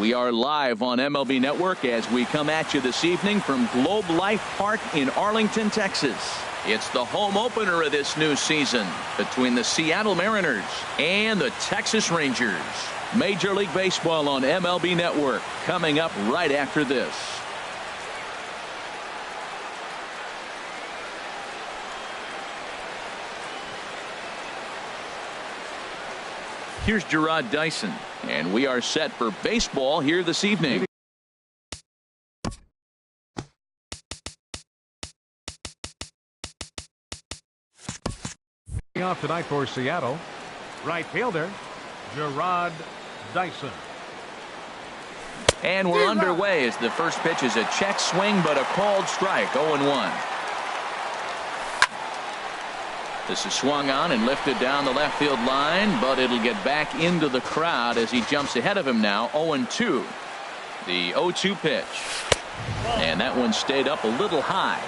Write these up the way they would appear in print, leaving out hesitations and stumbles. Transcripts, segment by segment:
We are live on MLB Network as we come at you this evening from Globe Life Park in Arlington, Texas. It's the home opener of this new season between the Seattle Mariners and the Texas Rangers. Major League Baseball on MLB Network coming up right after this. Here's Gerard Dyson, and we are set for baseball here this evening. Off tonight for Seattle, right fielder Gerard Dyson. And we're underway as the first pitch is a check swing, but a called strike. 0-1. This is swung on and lifted down the left field line, but it'll get back into the crowd as he jumps ahead of him now. 0-2. The 0-2 pitch. And that one stayed up a little high.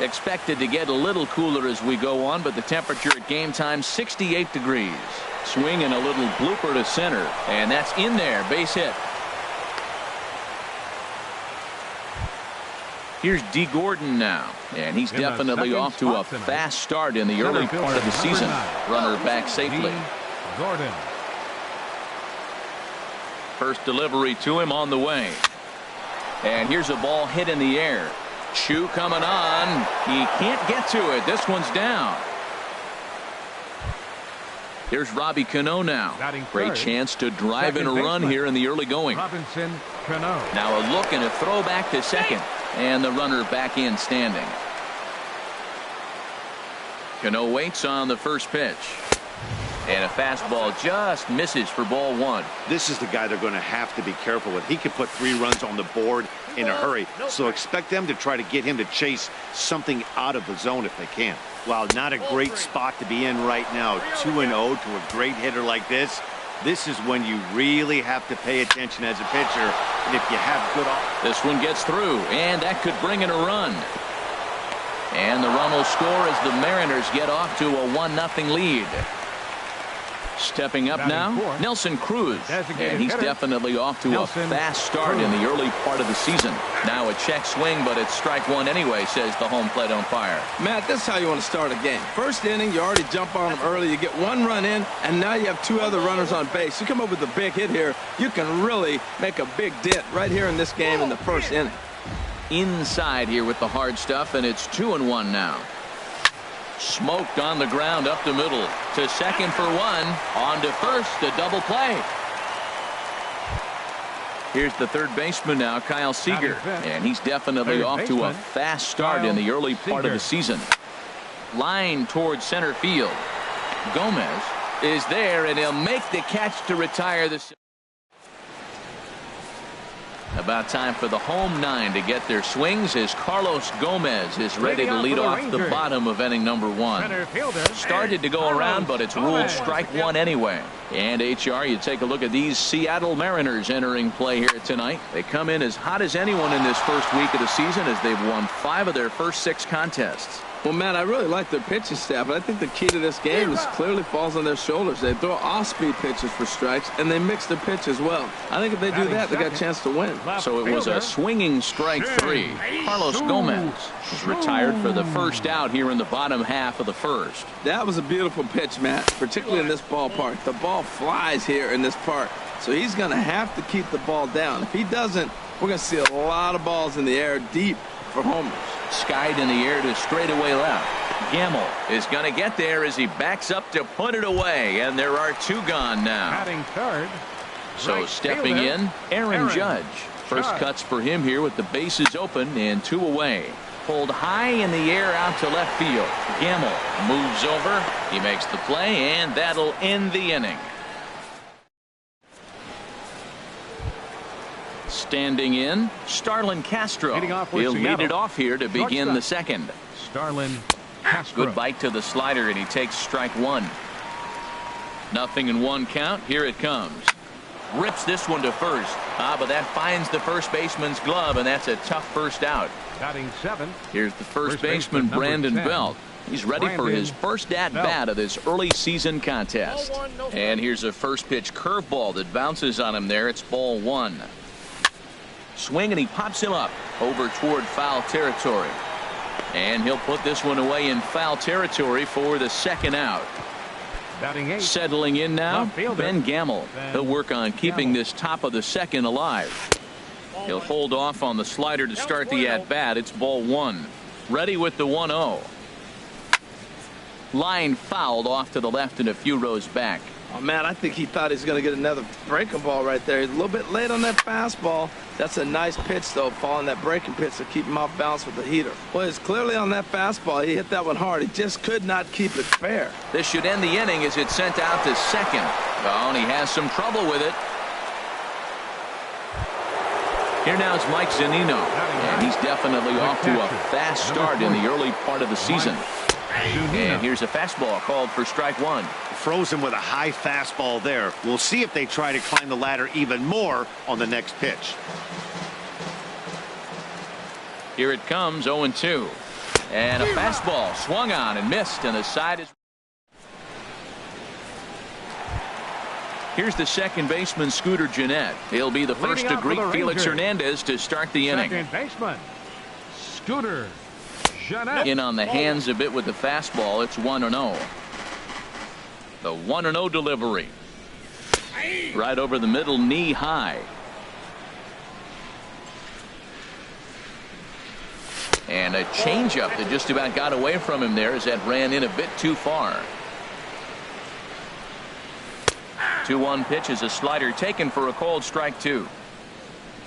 Expected to get a little cooler as we go on, but the temperature at game time 68 degrees. Swing and a little blooper to center, and that's in there. Base hit. Here's D. Gordon now, and he's definitely off to a fast start in the early part of the season. Runner back safely. Gordon. First delivery to him on the way. And here's a ball hit in the air. Shoe coming on. He can't get to it. This one's down. Here's Robbie Cano now. Great chance to drive in a run here in the early going. Robinson Cano. Now a look and a throw back to second. And the runner back in standing. Cano waits on the first pitch. And a fastball just misses for ball one. This is the guy they're going to have to be careful with. He could put 3 runs on the board in a hurry. So expect them to try to get him to chase something out of the zone if they can. Wow, not a great spot to be in right now. 2-0 to a great hitter like this. This is when you really have to pay attention as a pitcher. And if you have good This one gets through, and that could bring in a run. And the run will score as the Mariners get off to a 1-0 lead. Stepping up now, Nelson Cruz, and he's definitely off to a fast start in the early part of the season. Now a check swing, but it's strike one anyway, says the home plate umpire. Matt, this is how you want to start a game. First inning, you already jump on them early. You get 1 run in, and now you have 2 other runners on base. You come up with a big hit here, you can really make a big dent right here in this game in the first inning. Inside here with the hard stuff, and it's 2-1 now. Smoked on the ground up the middle to second for 1. On to first, a double play. Here's the third baseman now, Kyle Seager, and he's definitely off to a fast start in the early part of the season. Line towards center field. Gomez is there, and he'll make the catch to retire the. About time for the home 9 to get their swings as Carlos Gomez is ready to lead off the bottom of inning number 1. Started to go around, but it's ruled strike 1 anyway. And HR, you take a look at these Seattle Mariners entering play here tonight. They come in as hot as anyone in this first week of the season as they've won 5 of their first 6 contests. Well, Matt, I really like their pitching staff, but I think the key to this game is clearly falls on their shoulders. They throw off-speed pitches for strikes, and they mix their pitch as well. I think if they do that, they got a chance to win. So it was a swinging strike 3. Carlos Gomez is retired for the first out here in the bottom half of the first. That was a beautiful pitch, Matt, particularly in this ballpark. The ball flies here in this park, so he's going to have to keep the ball down. If he doesn't, we're going to see a lot of balls in the air deep for homers. Skied in the air to straightaway left. Gamble is going to get there as he backs up to put it away, and there are 2 gone now. Batting third. So stepping in, Aaron Judge. First cuts for him here with the bases open and 2 away. Pulled high in the air out to left field. Gamble moves over. He makes the play, and that'll end the inning. Standing in, Starlin Castro. He'll lead it off here to begin the second. Starlin Castro. Good bite to the slider, and he takes strike 1. 0-1 count. Here it comes. Rips this one to first. But that finds the first baseman's glove, and that's a tough first out. Batting 7. Here's the first baseman, Brandon Belt. He's ready for his first at-bat of this early season contest. And here's a first pitch curveball that bounces on him there. It's ball 1. Swing, and he pops him up over toward foul territory. And he'll put this one away in foul territory for the second out. Batting 8. Settling in now, Ben Gamble. He'll work on keeping this top of the second alive. He'll hold off on the slider to start the at-bat. It's ball 1. Ready with the 1-0. Line fouled off to the left and a few rows back. Oh, man, I think he thought he was going to get another breaking ball right there. He's a little bit late on that fastball. That's a nice pitch, though, following that breaking pitch to keep him off balance with the heater. Well, it's clearly on that fastball. He hit that one hard. He just could not keep it fair. This should end the inning as it's sent out to second. Oh, and he has some trouble with it. Here now is Mike Zunino. And he's definitely off to a fast start in the early part of the season. And here's a fastball called for strike 1. Frozen with a high fastball there. We'll see if they try to climb the ladder even more on the next pitch. Here it comes, 0-2. And a fastball swung on and missed, and the side is. Here's the second baseman, Scooter Gennett. He'll be the first to greet Felix Hernandez to start the inning. Second baseman, Scooter Gennett. In on the hands a bit with the fastball. It's 1-0. The 1-0 delivery. Right over the middle, knee high. And a changeup that just about got away from him there as that ran in a bit too far. 2-1 pitch is a slider taken for a called strike 2.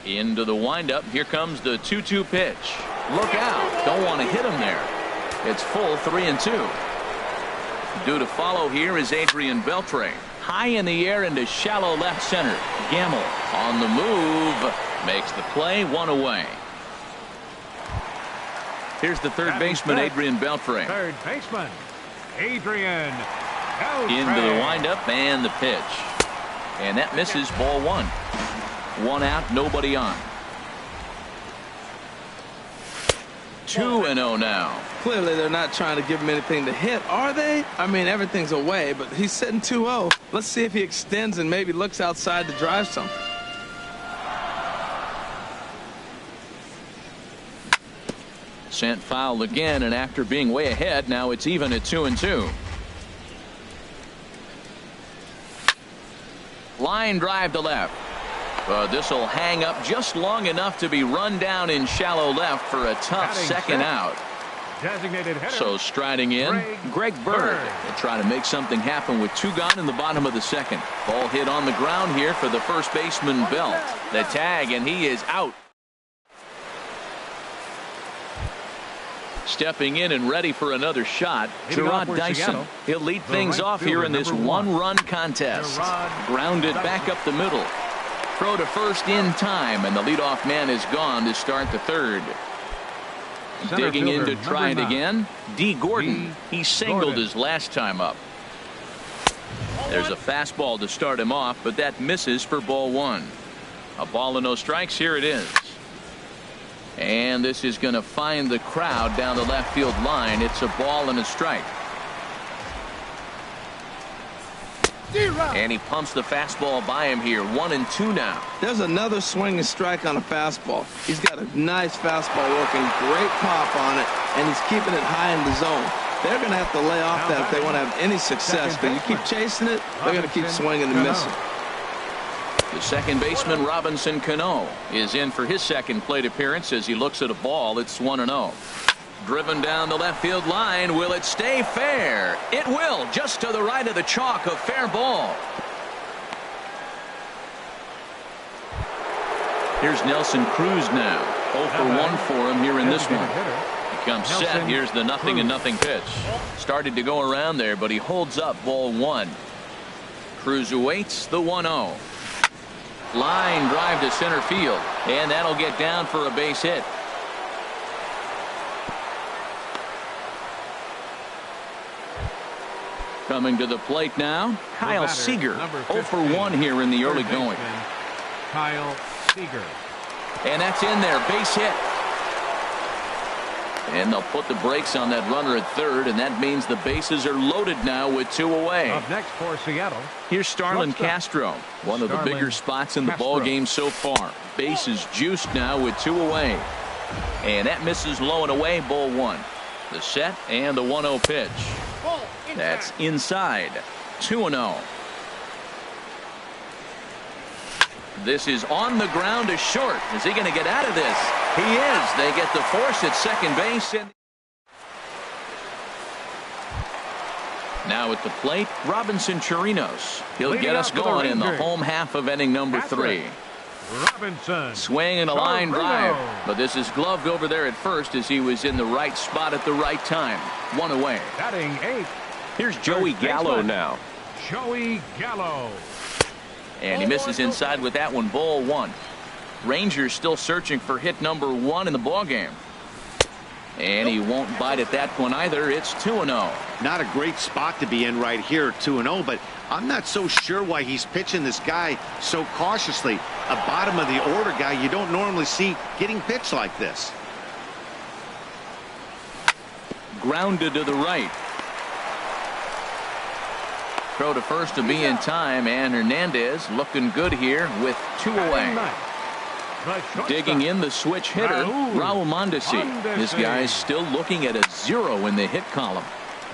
Into the windup. Here comes the 2-2 pitch. Look out. Don't want to hit him there. It's full 3-2. Due to follow here is Adrian Beltre. High in the air into shallow left center. Gamble on the move. Makes the play, 1 away. Here's the third baseman, Adrian Beltre. Third baseman, Adrian Beltre. Into the windup and the pitch. And that misses, ball 1. 1 out, nobody on. 2-0 now. Clearly, they're not trying to give him anything to hit, are they? I mean, everything's away, but he's sitting 2-0. Let's see if he extends and maybe looks outside to drive something. Sent foul again, and after being way ahead, now it's even at 2-2. Line drive to left. This will hang up just long enough to be run down in shallow left for a tough second out. Designated hitter. So striding in, Greg Bird. They'll try to make something happen with 2 gone in the bottom of the second. Ball hit on the ground here for the first baseman, Belt. The tag, and he is out. Stepping in and ready for another shot, Gerard Dyson. He'll lead things off here in this 1-run contest. Grounded back up the middle. Throw to first in time, and the leadoff man is gone to start the third. Digging in to try it again, D. Gordon. He singled his last time up. There's a fastball to start him off, but that misses for ball 1. A ball and no strikes. Here it is. And this is going to find the crowd down the left field line. It's a ball and a strike. And he pumps the fastball by him here. 1-2 now. There's another swing and strike on a fastball. He's got a nice fastball working, great pop on it, and he's keeping it high in the zone. They're going to have to lay off that if they want to have any success. But you keep chasing it, they're going to keep swinging and missing. The second baseman, Robinson Cano, is in for his second plate appearance as he looks at a ball. It's 1-0. Driven down the left field line. Will it stay fair? It will, just to the right of the chalk. A fair ball. Here's Nelson Cruz now. 0 for 1 for him here in this one. He comes set. Here's the 0-0 pitch. Started to go around there, but he holds up ball 1. Cruz awaits the 1-0. Line drive to center field, and that'll get down for a base hit. Coming to the plate now, Kyle Seager. 0 for 1 here in the early going. Kyle Seager. And that's in there, base hit. And they'll put the brakes on that runner at third, and that means the bases are loaded now with 2 away. Up next for Seattle. Here's Starlin Castro, one of the bigger spots in the ball game so far. Bases juiced now with 2 away. And that misses low and away, ball 1. The set and the 1-0 pitch. That's inside. 2-0. This is on the ground to short. Is he going to get out of this? He is. They get the force at second base. And now at the plate, Robinson Chirinos. He'll get us going in the home half of inning number 3. Robinson. Swing and a line drive. But this is gloved over there at first as he was in the right spot at the right time. 1 away. Batting 8th. Here's Joey Gallo now. Joey Gallo. And he misses inside with that one. Ball 1. Rangers still searching for hit number 1 in the ball game. And he won't bite at that one either. It's 2-0. Not a great spot to be in right here, 2-0, but I'm not so sure why he's pitching this guy so cautiously. A bottom of the order guy you don't normally see getting pitched like this. Grounded to the right. Throw to first to be in time, and Hernandez looking good here with 2 away. Digging in the switch hitter, Raul Mondesi. This guy's still looking at a 0 in the hit column.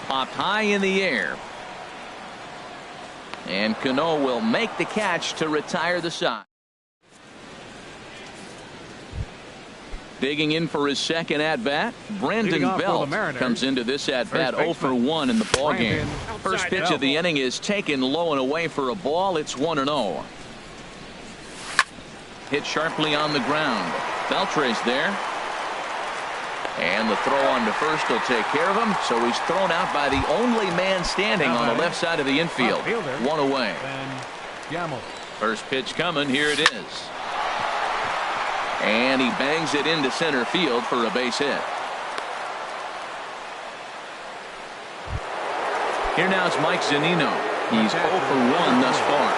Popped high in the air. And Cano will make the catch to retire the side. Digging in for his second at-bat, Brandon Belt comes into this at-bat 0 for 1 in the ballgame. First pitch of the inning is taken low and away for a ball. It's 1-0. Hit sharply on the ground. Beltre's there. And the throw on to first will take care of him. So he's thrown out by the only man standing on the left side of the infield. 1 away. First pitch coming. Here it is. And he bangs it into center field for a base hit. Here now is Mike Zunino. He's 0 for 1 thus far.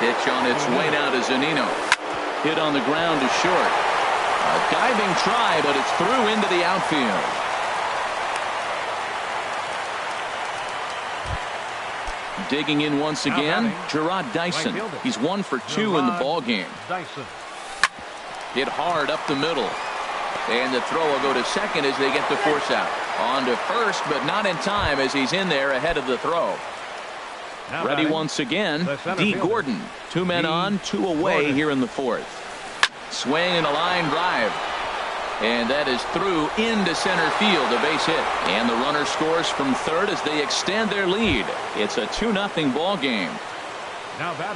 Pitch on its way now to Zunino. Hit on the ground to short. A diving try, but it's through into the outfield. Digging in once again, Gerard Dyson. He's 1 for 2 in the ball game. Hit hard up the middle. And the throw will go to second as they get the force out. On to first, but not in time as he's in there ahead of the throw. Ready once again, D. Gordon. 2 men on, 2 away here in the 4th. Swing and a line drive. And that is through into center field, a base hit. And the runner scores from third as they extend their lead. It's a 2-0 ball game.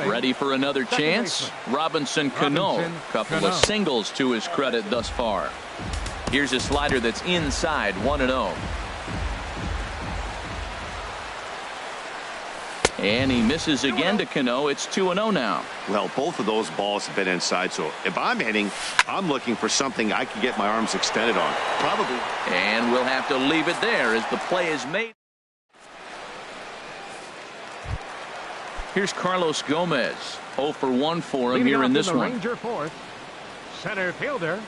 Ready for another chance? Robinson Cano. Couple of singles to his credit thus far. Here's a slider that's inside, 1-0. And he misses again to Cano. It's 2-0 now. Well, both of those balls have been inside, so if I'm hitting, I'm looking for something I can get my arms extended on. Probably. And we'll have to leave it there as the play is made. Here's Carlos Gomez. 0 for 1 for him here in this one. Ranger 4th. Center fielder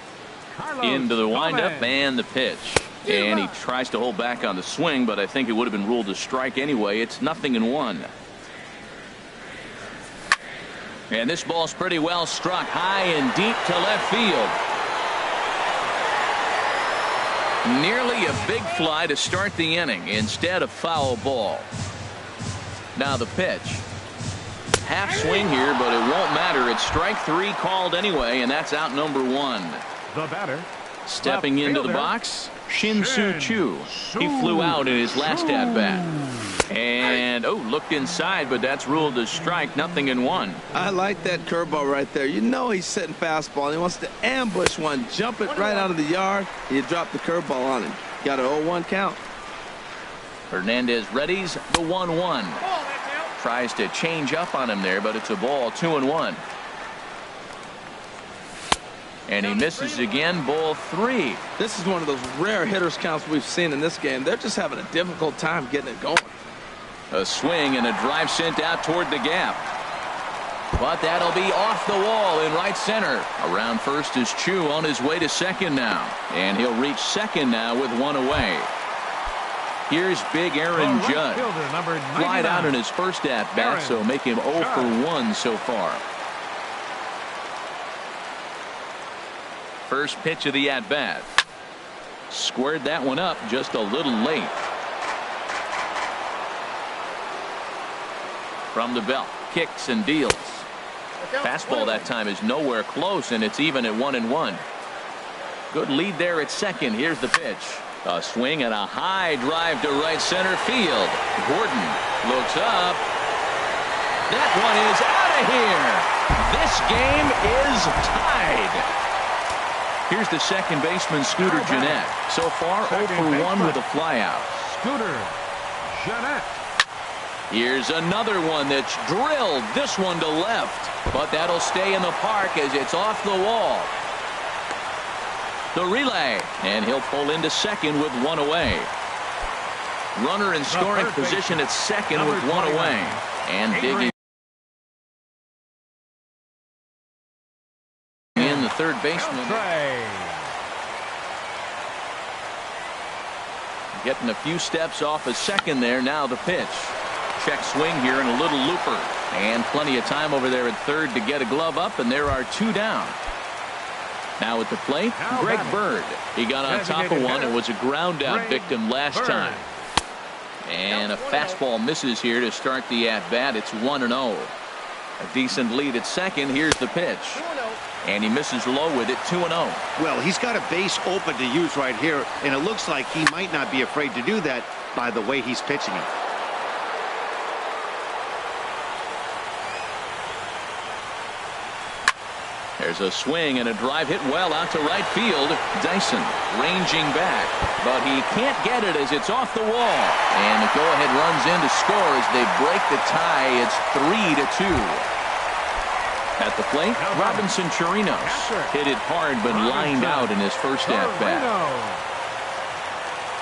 Carlos into the windup Gomez. And the pitch. And he tries to hold back on the swing, but I think it would have been ruled a strike anyway. It's 0-1. And this ball's pretty well struck high and deep to left field. Nearly a big fly to start the inning instead of foul ball. Now the pitch. Half swing here, but it won't matter. It's strike 3 called anyway, and that's out number 1. The batter. Stepping into the box, Shin-Soo Choo. He flew out in his last at-bat. And, looked inside, but that's ruled a strike, 0-1. I like that curveball right there. You know he's setting fastball, and he wants to ambush one, jump it right out of the yard. You drop the curveball on him. Got an 0-1 count. Hernandez readies the 1-1. Tries to change up on him there, but it's a ball, 2-1. And he misses again, ball 3. This is one of those rare hitters counts we've seen in this game. They're just having a difficult time getting it going. A swing and a drive sent out toward the gap. But that'll be off the wall in right center. Around first is Chu on his way to second now. And he'll reach second now with one away. Here's big Aaron Judge. Flied out in his first at-bat, so make him 0 for 1 so far. First pitch of the at-bat. Squared that one up just a little late. From the belt, kicks and deals. Fastball that time is nowhere close, and it's even at 1-1. Good lead there at second. Here's the pitch. A swing and a high drive to right center field. Gordon looks up. That one is out of here. This game is tied. Here's the second baseman, Scooter Gennett. So far, 0 for 1 with a flyout. Scooter Gennett. Here's another one that's drilled. This one to left. But that'll stay in the park as it's off the wall. The relay, and he'll pull into second with one away. Runner in scoring position at second with one away. And digging in the third baseman. Getting a few steps off a second there. Now the pitch. Check swing here and a little looper. And plenty of time over there at third to get a glove up, and there are two down. Now at the plate, Greg Bird. He got on top of one and was a ground out victim last time. And a fastball misses here to start the at-bat. It's 1-0. A decent lead at second. Here's the pitch. And he misses low with it, 2-0. Well, he's got a base open to use right here, and it looks like he might not be afraid to do that by the way he's pitching it. There's a swing and a drive hit well out to right field. Dyson ranging back, but he can't get it as it's off the wall. And the go-ahead runs in to score as they break the tie. It's 3-2. At the plate, Robinson Chirinos hit it hard but lined out in his first at-bat.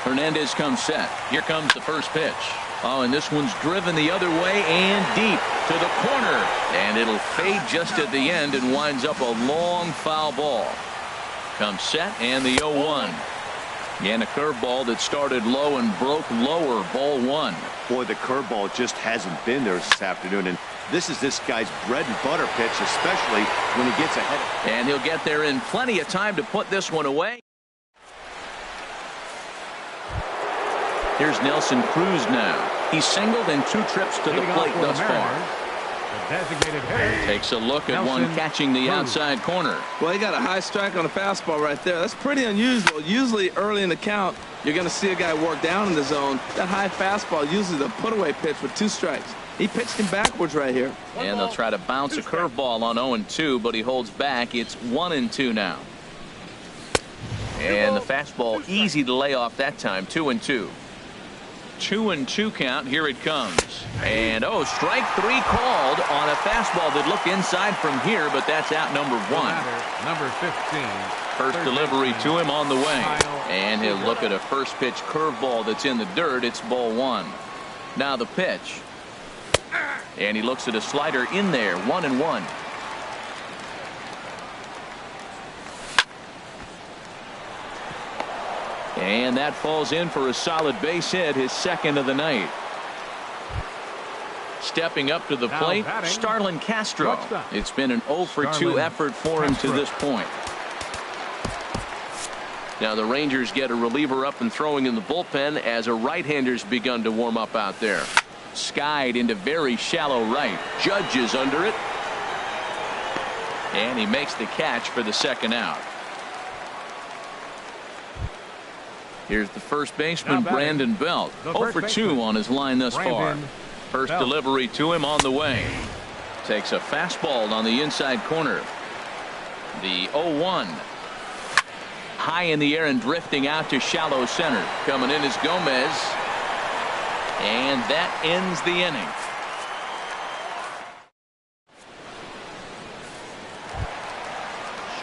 Hernandez comes set. Here comes the first pitch. Oh, and this one's driven the other way and deep to the corner. And it'll fade just at the end and winds up a long foul ball. Comes set and the 0-1. And a curveball that started low and broke lower, ball one. Boy, the curveball just hasn't been there this afternoon. And this is this guy's bread and butter pitch, especially when he gets ahead. And he'll get there in plenty of time to put this one away. Here's Nelson Cruz now. He's singled in 2 trips to the plate thus far. Takes a look at one catching the outside corner. Well, he got a high strike on a fastball right there. That's pretty unusual. Usually early in the count, you're going to see a guy work down in the zone. That high fastball, usually the put-away pitch with 2 strikes. He pitched him backwards right here. And they'll try to bounce a curveball on 0-2, but he holds back. It's 1-2 now. And the fastball easy to lay off that time. 2-2. 2-2 count. Here it comes. And strike 3 called on a fastball that looked inside from here, but that's out number 1. Number 15. First delivery to him on the way. And he'll look at a first pitch curveball that's in the dirt. It's ball 1. Now the pitch. And he looks at a slider in there. 1-1. And that falls in for a solid base hit, his second of the night. Stepping up to the plate, Starlin Castro. It's been an 0 for 2 effort for him to this point. Now the Rangers get a reliever up and throwing in the bullpen as a right-hander's begun to warm up out there. Skied into very shallow right. Judge is under it. And he makes the catch for the second out. Here's the first baseman, Brandon Belt. 0 for 2 on his line thus far. First delivery to him on the way. Takes a fastball on the inside corner. The 0-1. High in the air and drifting out to shallow center. Coming in is Gomez. And that ends the inning.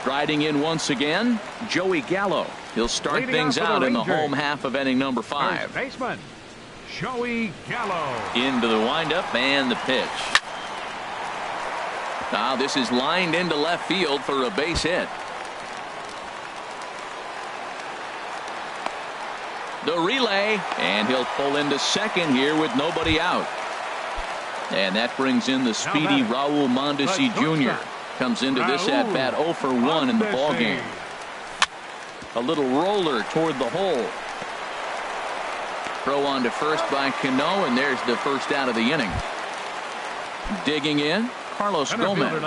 Striding in once again, Joey Gallo. He'll start things out in the home half of inning number 5. First baseman, Joey Gallo. Into the windup and the pitch. Now this is lined into left field for a base hit. The relay, and he'll pull into second here with nobody out. And that brings in the speedy Raul Mondesi Jr. Comes into this at bat 0 for 1 in the ballgame. A little roller toward the hole. Throw on to first by Cano, and there's the first out of the inning. Digging in, Carlos Gomez.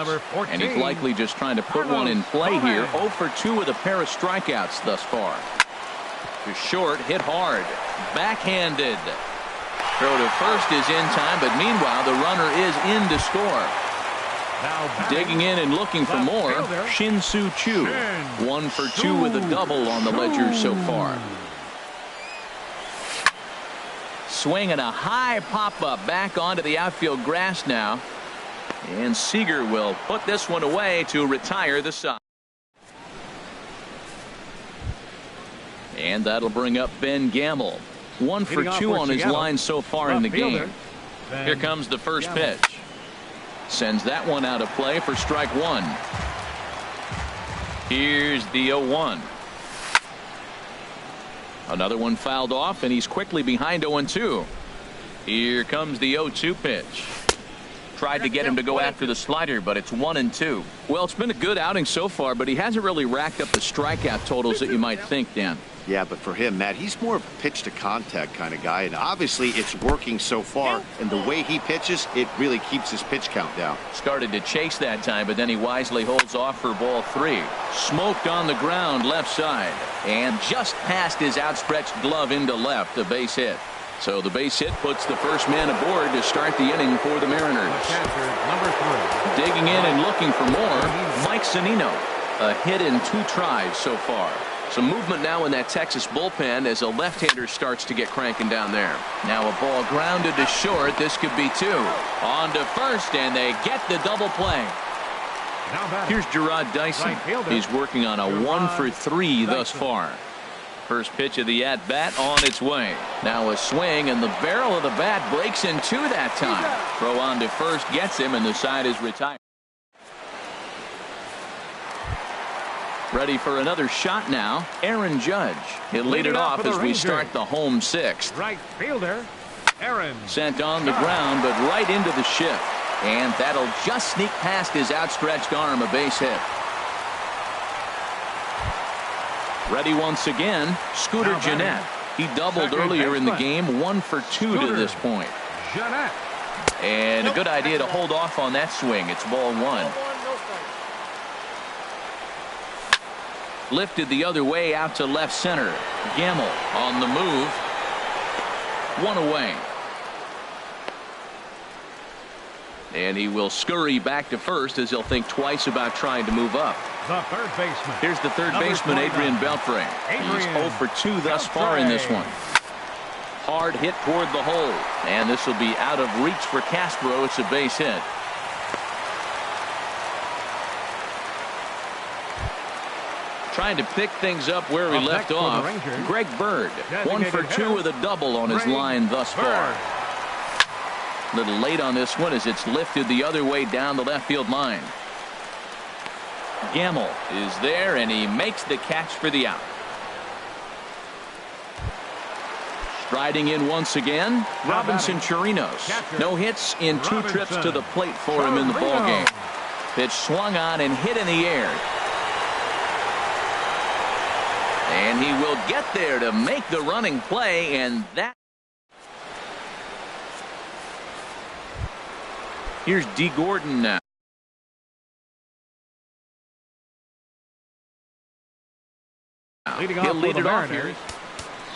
And he's likely just trying to put one in play here. 0 for 2 with a pair of strikeouts thus far. To short, hit hard. Backhanded. Throw to first is in time, but meanwhile the runner is in to score. Digging in and looking for more, Shin-Soo Choo. 1 for 2 with a double on the ledger so far. Swing and a high pop-up back onto the outfield grass now. And Seager will put this one away to retire the side. And that'll bring up Ben Gamble. 1 for 2 on his line so far in the game. Here comes the first pitch. Sends that one out of play for strike 1. Here's the 0-1. Another one fouled off, and he's quickly behind 0-2. Here comes the 0-2 pitch. Tried to get him to go after the slider, but it's 1-2. Well, it's been a good outing so far, but he hasn't really racked up the strikeout totals that you might think, Dan. Yeah, but for him, Matt, he's more of a pitch to contact kind of guy, and obviously it's working so far, and the way he pitches, it really keeps his pitch count down. Started to chase that time, but then he wisely holds off for ball 3. Smoked on the ground left side, and just past his outstretched glove into left, a base hit. So the base hit puts the first man aboard to start the inning for the Mariners. Digging in and looking for more, Mike Zunino. A hit in 2 tries so far. Some movement now in that Texas bullpen as a left-hander starts to get cranking down there. Now a ball grounded to short. This could be 2. On to first, and they get the double play. Here's Gerard Dyson. He's working on a 1 for 3 thus far. First pitch of the at-bat on its way. Now a swing, and the barrel of the bat breaks in 2 that time. Throw on to first gets him, and the side is retired. Ready for another shot now, Aaron Judge. He'll lead it off as we start the home 6th. Right fielder, Aaron. Sent on the ground, but right into the shift. And that'll just sneak past his outstretched arm, a base hit. Ready once again, Scooter Gennett. He doubled earlier in the game, 1 for 2 to this point. And a good idea to hold off on that swing. It's ball 1. Lifted the other way out to left center. Gamble on the move. 1 away. And he will scurry back to first as he'll think twice about trying to move up. The third baseman. Here's the third baseman, Adrian Beltre. He's 0 for 2 thus far in this one. Hard hit toward the hole. And this will be out of reach for Castro. It's a base hit. Trying to pick things up where we left off. Greg Bird, 1 for 2 with a double on his line thus far. A little late on this one as it's lifted the other way down the left field line. Gamble is there, and he makes the catch for the out. Striding in once again, Robinson Chirinos. No hits in 2 trips to the plate for him in the ballgame. Pitch swung on and hit in the air. And he will get there to make the running play, and that. Here's D. Gordon now. He'll lead it off here.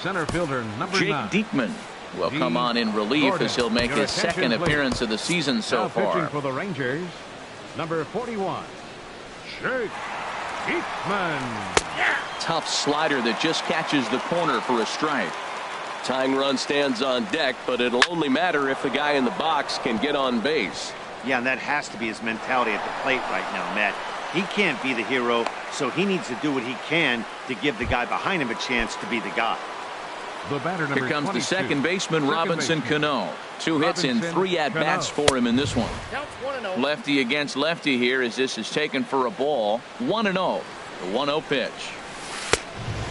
Center fielder number Jake 9. Diekman will come on in relief as he'll make his second appearance of the season so far. Pitching for the Rangers, number 41, Jake Diekman. Tough slider that just catches the corner for a strike. Tying run stands on deck, but it'll only matter if the guy in the box can get on base. Yeah, and that has to be his mentality at the plate right now, Matt. He can't be the hero, so he needs to do what he can to give the guy behind him a chance to be the guy. The batter, number Here comes 22. the second baseman, Robinson Cano. 2 hits and 3 at-bats for him in this one. Lefty against lefty here as this is taken for a ball. 1-0. The 1-0 pitch.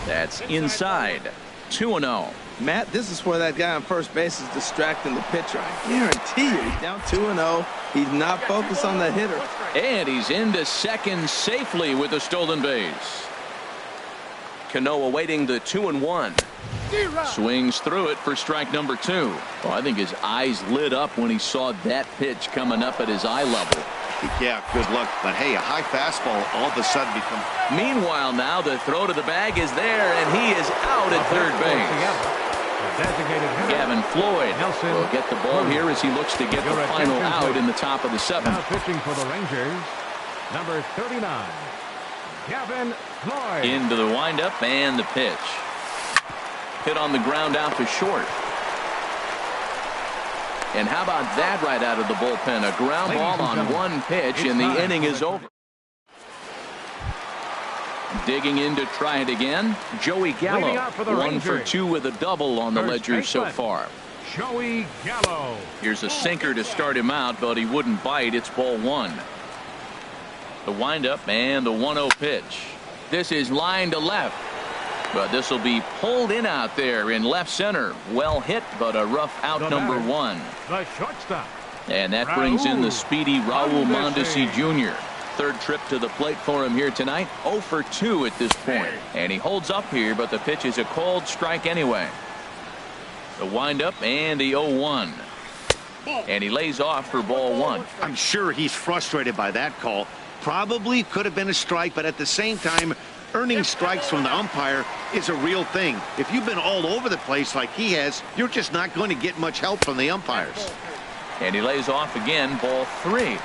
That's inside. 2-0. Matt, this is where that guy on first base is distracting the pitcher. I guarantee you, he's down 2-0. He's not focused on the hitter. And he's into second safely with a stolen base. Cano awaiting the 2-1. Swings through it for strike number 2. Well, I think his eyes lit up when he saw that pitch coming up at his eye level. Yeah, good luck. But hey, a high fastball all of a sudden becomes. Meanwhile, now the throw to the bag is there, and he is out at third base. Gavin Floyd will get the ball here as he looks to get the final out in the top of the 7th. Now pitching for the Rangers, number 39, Gavin Floyd. Into the windup and the pitch. Hit on the ground out to short. And how about that right out of the bullpen? A ground ball on one pitch, and the inning is over. Digging in to try it again, Joey Gallo. 1 for 2 with a double on the ledger so far. Joey Gallo. Here's a sinker to start him out, but he wouldn't bite. It's ball 1. The windup and the 1-0 pitch. This is line to left. But this will be pulled in out there in left center. Well hit, but a rough out number 1. The shortstop. And that brings in the speedy Raul Mondesi Jr. Third trip to the plate for him here tonight. 0 for 2 at this point. And he holds up here, but the pitch is a called strike anyway. The windup and the 0-1. And he lays off for ball 1. I'm sure he's frustrated by that call. Probably could have been a strike, but at the same time, earning strikes from the umpire is a real thing. If you've been all over the place like he has, you're just not going to get much help from the umpires. And he lays off again, ball 3.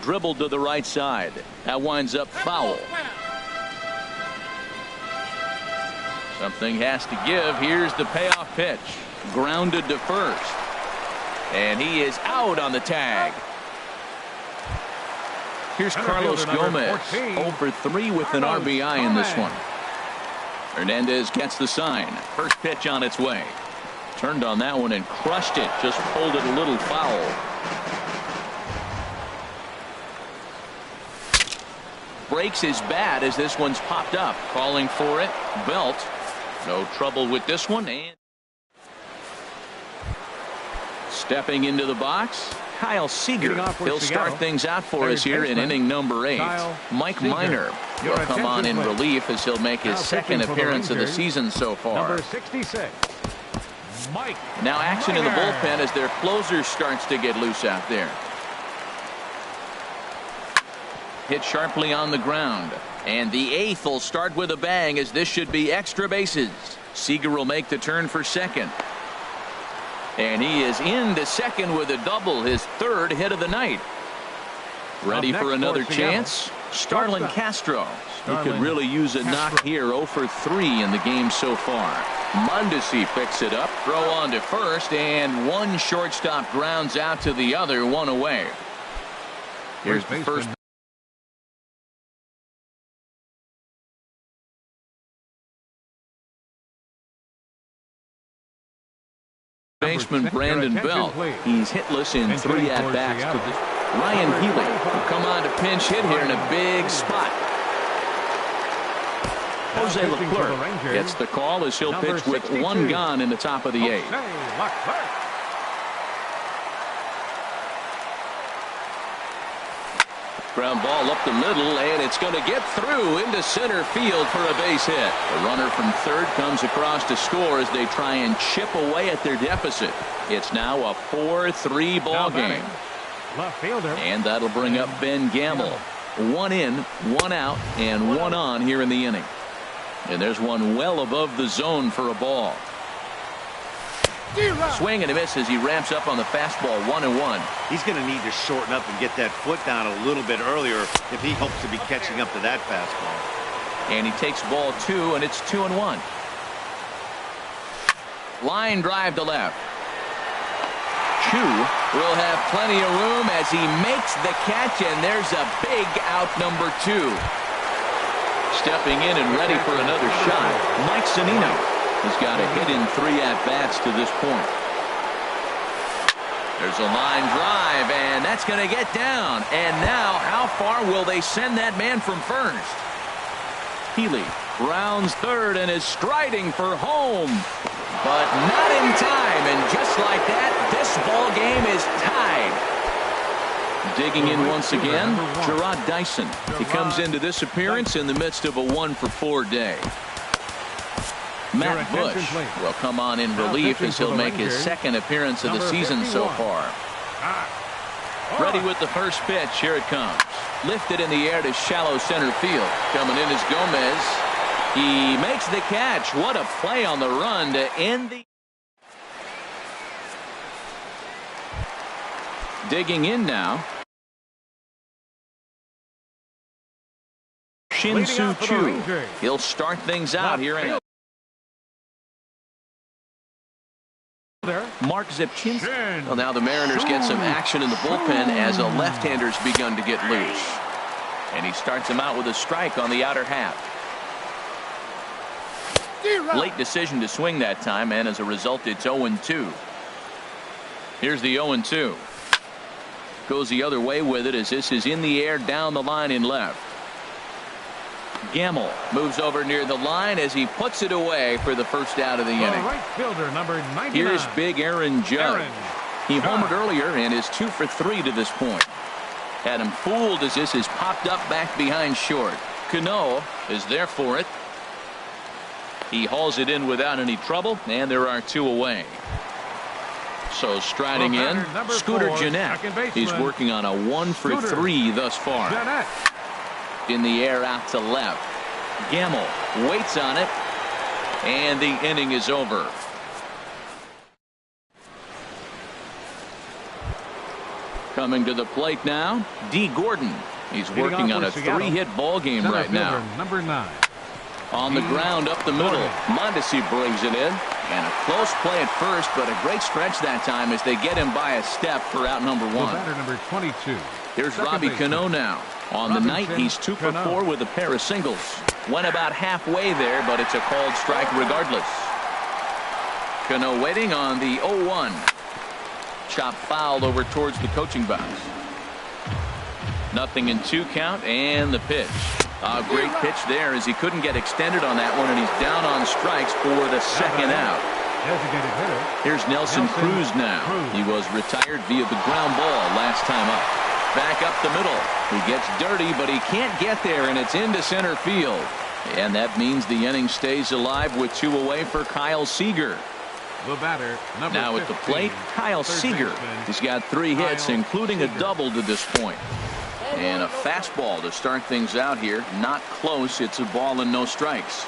Dribbled to the right side. That winds up foul. Something has to give. Here's the payoff pitch. Grounded to first. And he is out on the tag. Here's Carlos Gomez. 0 for 3 with an RBI in this one. Hernandez gets the sign. First pitch on its way. Turned on that one and crushed it. Just pulled it a little foul. Breaks his bat as this one's popped up. Calling for it. Belt. No trouble with this one. And stepping into the box, Kyle Seager. He'll start things out for us here in inning number 8. Mike Minor will come on in relief as he'll make his second appearance of the season so far. Number 66, Mike. Now action in the bullpen as their closer starts to get loose out there. Hit sharply on the ground. And the 8th will start with a bang as this should be extra bases. Seager will make the turn for second. And he is into second with a double, his 3rd hit of the night. Ready for another chance? Starlin Castro. He could really use a knock here. 0 for 3 in the game so far. Mondesi picks it up. Throw on to first, and one shortstop grounds out to the other, 1 away. Here's the first baseman Brandon Belt. He's hitless in 3 at-bats. Ryan Healy will come on to pinch hit here in a big spot. Jose Leclerc gets the call as he'll pitch with 1 gone in the top of the 8th. Ground ball up the middle, and it's going to get through into center field for a base hit. The runner from third comes across to score as they try and chip away at their deficit. It's now a 4-3 ball game. Left fielder. And that'll bring up Ben Gamble. 1 in, 1 out, and 1 on here in the inning. And there's one well above the zone for a ball. Swing and a miss as he ramps up on the fastball. 1-1. He's going to need to shorten up and get that foot down a little bit earlier if he hopes to be catching up to that fastball. And he takes ball 2, and it's 2-1. Line drive to left. Chu will have plenty of room as he makes the catch, and there's a big out number 2. Stepping in and ready for another shot, Mike Zunino has got a hit in 3 at-bats to this point. There's a line drive, and that's going to get down. And now, how far will they send that man from first? Healy rounds third and is striding for home. But not in time, and just like that, this ball game is tied. Digging in once again, Gerard Dyson. He comes into this appearance in the midst of a 1-for-4 day. Matt Bush will come on in relief as he'll make his second appearance of the season so far. Ready with the first pitch. Here it comes. Lifted in the air to shallow center field. Coming in is Gomez. He makes the catch. What a play on the run to end the... Digging in now, Shin-Soo Choo. He'll start things out here in Mark Zipchinski. Well, now the Mariners get some action in the bullpen as a left-hander's begun to get loose. And he starts him out with a strike on the outer half. Late decision to swing that time, and as a result, it's 0-2. Here's the 0-2. Goes the other way with it as this is in the air down the line in left. Gamble moves over near the line as he puts it away for the first out of the inning. Right fielder, number 99. Here's big Aaron Judge. He homered earlier and is 2 for 3 to this point. Had him fooled as this is popped up back behind short. Cano is there for it. He hauls it in without any trouble, and there are 2 away. So striding in, Scooter Gennett. He's working on a 1 for 3 thus far. In the air out to left. Gamble waits on it, and the inning is over. Coming to the plate now, D. Gordon. He's working on a 3-hit ball game right now. Number 9. On the ground up the middle, Mondesi brings it in, and a close play at first, but a great stretch that time as they get him by a step for out number 1. Batter number 22. Here's Robbie Cano now. On the night, he's 2 for 4 with a pair of singles. Went about halfway there, but it's a called strike regardless. Cano waiting on the 0-1. Chop fouled over towards the coaching box. 0-2 count, and the pitch. A great pitch there as he couldn't get extended on that one, and he's down on strikes for the second out. Here's Nelson Cruz now. He was retired via the ground ball last time up. Back up the middle. He gets dirty, but he can't get there, and it's into center field. And that means the inning stays alive with 2 away for Kyle Seager. The batter, now at the plate, Kyle Seager. He's got 3 hits, including a double to this point. And a fastball to start things out here. Not close. It's a ball and no strikes.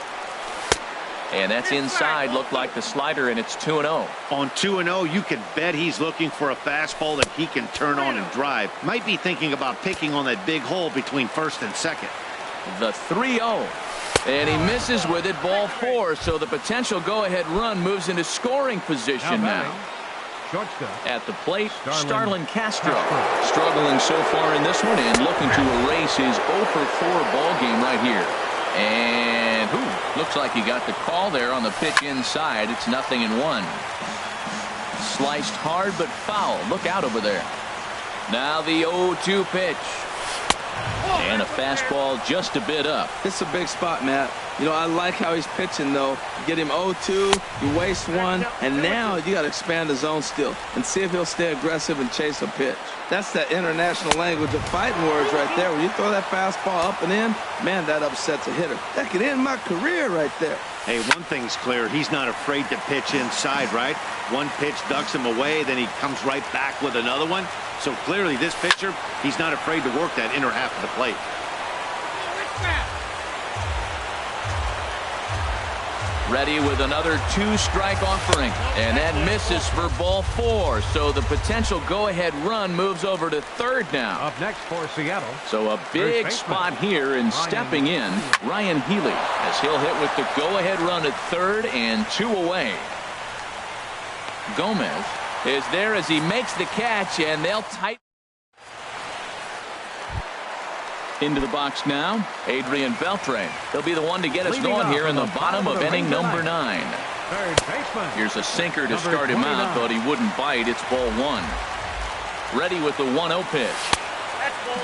And that's inside. Looked like the slider, and it's 2-0. On 2-0, you can bet he's looking for a fastball that he can turn on and drive. Might be thinking about picking on that big hole between first and second. The 3-0. And he misses with it, ball 4. So the potential go-ahead run moves into scoring position now. At the plate, Starlin Castro. Struggling so far in this one and looking to erase his 0 for 4 ball game right here. And looks like he got the call there on the pitch inside. It's 0-1. Sliced hard but foul. Look out over there. Now the 0-2 pitch. And a fastball just a bit up. It's a big spot, Matt. You know, I like how he's pitching, though. You get him 0-2, you waste 1, and now you got to expand the zone still and see if he'll stay aggressive and chase a pitch. That's that international language of fighting words right there. When you throw that fastball up and in, man, that upsets a hitter. That could end my career right there. Hey, one thing's clear. He's not afraid to pitch inside, right? One pitch ducks him away, then he comes right back with another one. So clearly this pitcher, he's not afraid to work that inner half of the plate. Ready with another 2-strike offering, and that misses for ball 4. So the potential go-ahead run moves over to third now. Up next for Seattle. So a big spot here, and stepping in, Ryan Healy, as he'll hit with the go-ahead run at third and 2 away. Gomez is there as he makes the catch, and they'll tighten. Into the box now, Adrian Beltre. He'll be the one to get us going here in the bottom of inning number 9. Third baseman. Here's a sinker to Number start him out, 29. but he wouldn't bite. It's ball 1. Ready with the 1-0 pitch.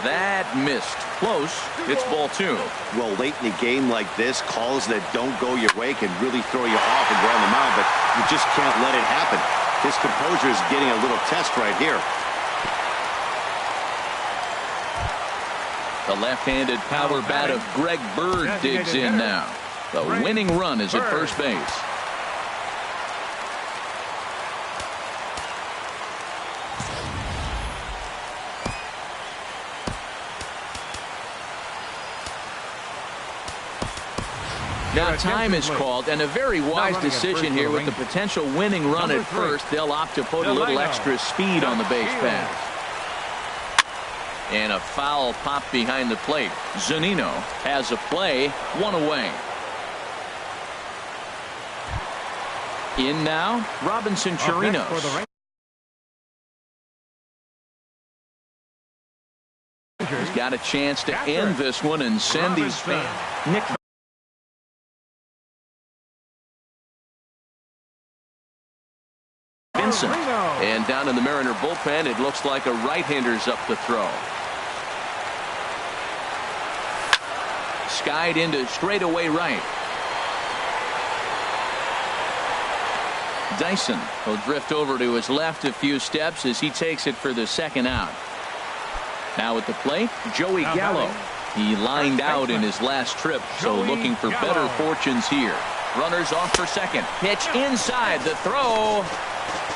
That missed. Close. It's ball 2. Well, late in the game like this, calls that don't go your way can really throw you off and go on the mound, but you just can't let it happen. His composure is getting a little test right here. The left-handed power bat of Greg Bird digs in now. The winning run is at first base. Now time is called, and a very wise decision here with the potential winning run at first. They'll opt to put a little extra speed on the base pass. And a foul pop behind the plate. Zunino has a play, 1 away. In now, Robinson Chirinos. He's got a chance to end this one and send these fans. Nick Vincent. And down in the Mariner bullpen, it looks like a right-hander's up to throw. Skied into straightaway right. Dyson will drift over to his left a few steps as he takes it for the second out. Now at the plate, Joey Gallo. He lined out in his last trip, so looking for better fortunes here. Runners off for second. Pitch inside the throw.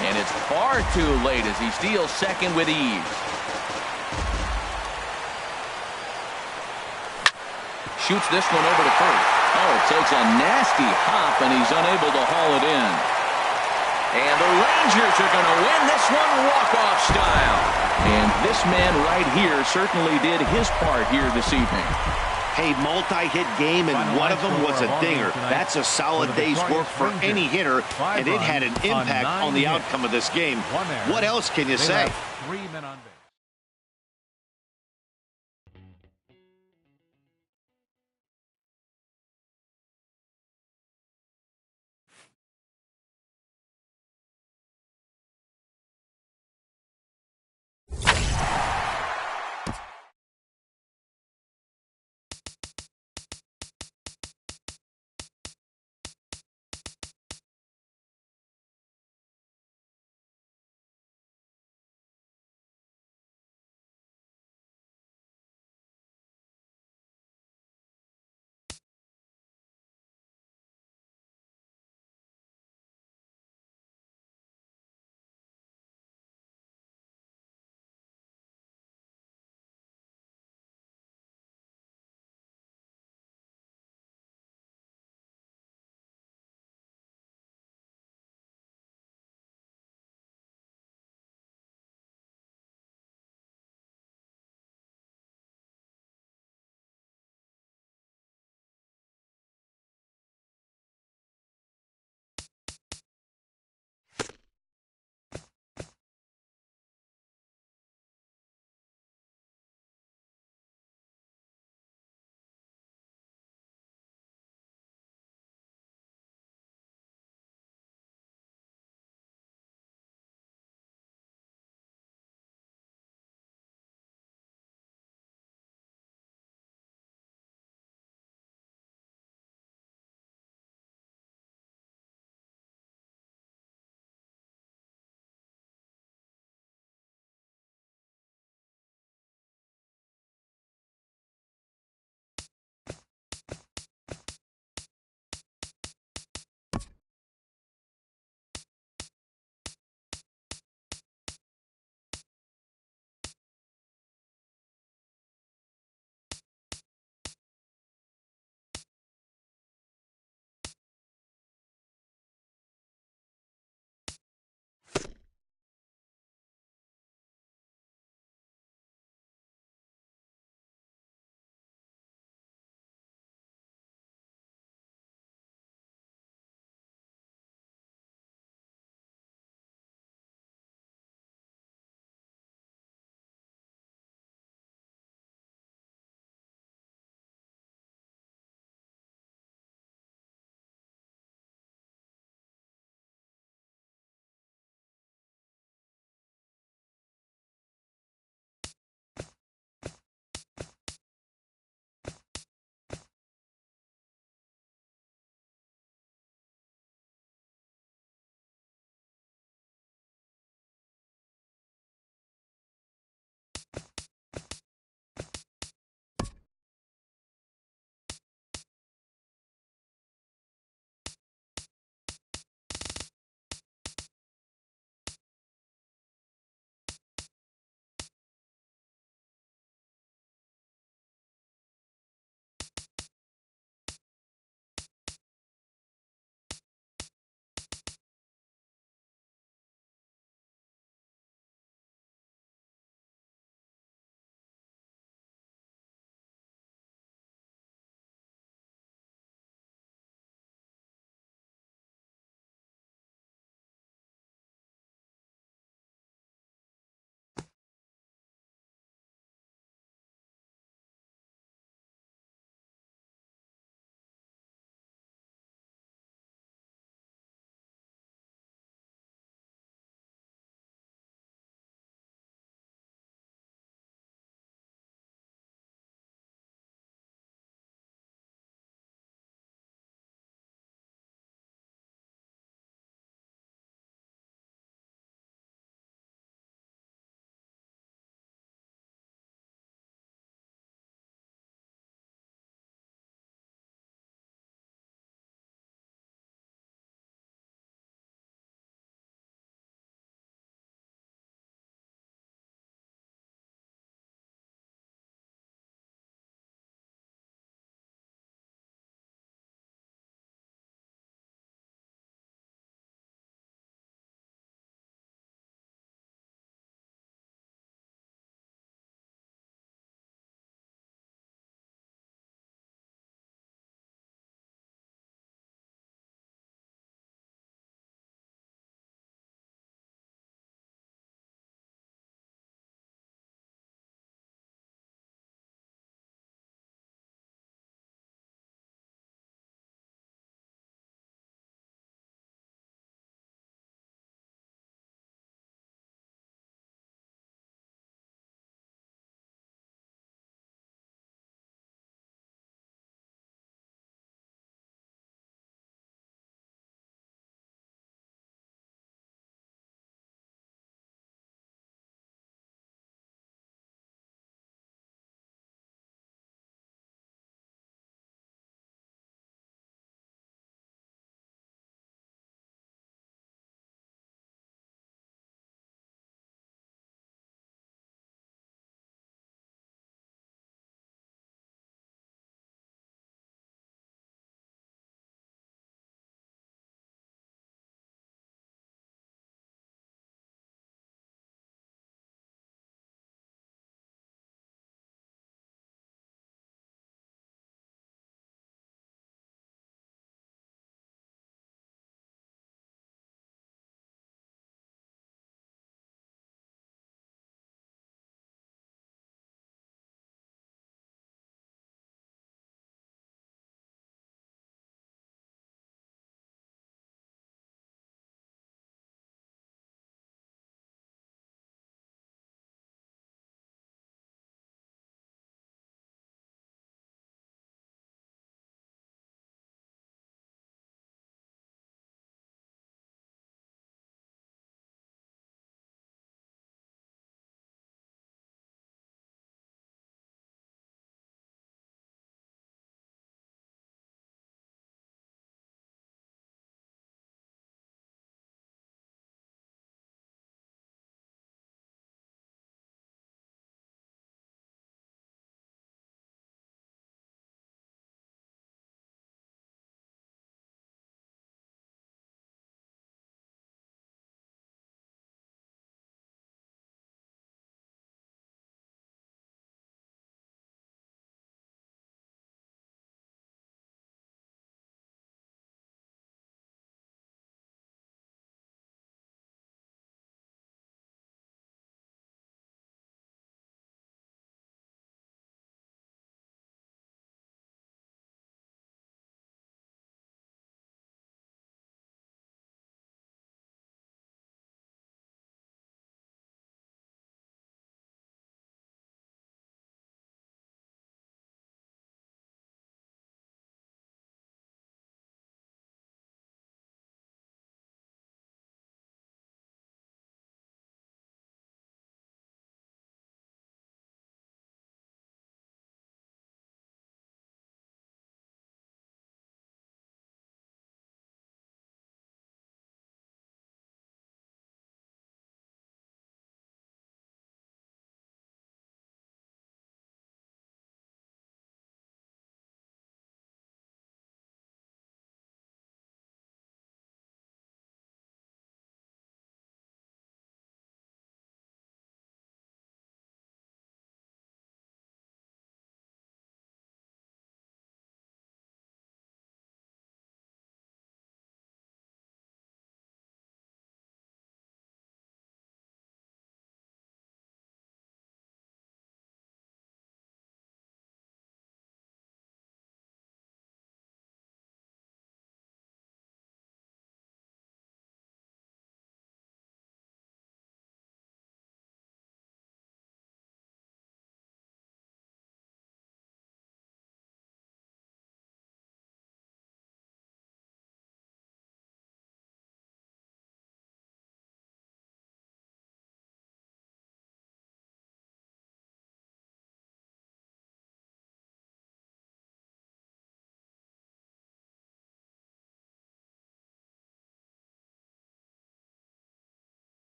And it's far too late as he steals second with ease. Shoots this one over to first. Oh, it takes a nasty hop, and he's unable to haul it in. And the Rangers are going to win this one walk-off style. And this man right here certainly did his part here this evening. Hey, multi-hit game, and one of them was a dinger. That's a solid day's work for any hitter, and it had an impact on the outcome of this game. What else can you say? 3 men on base.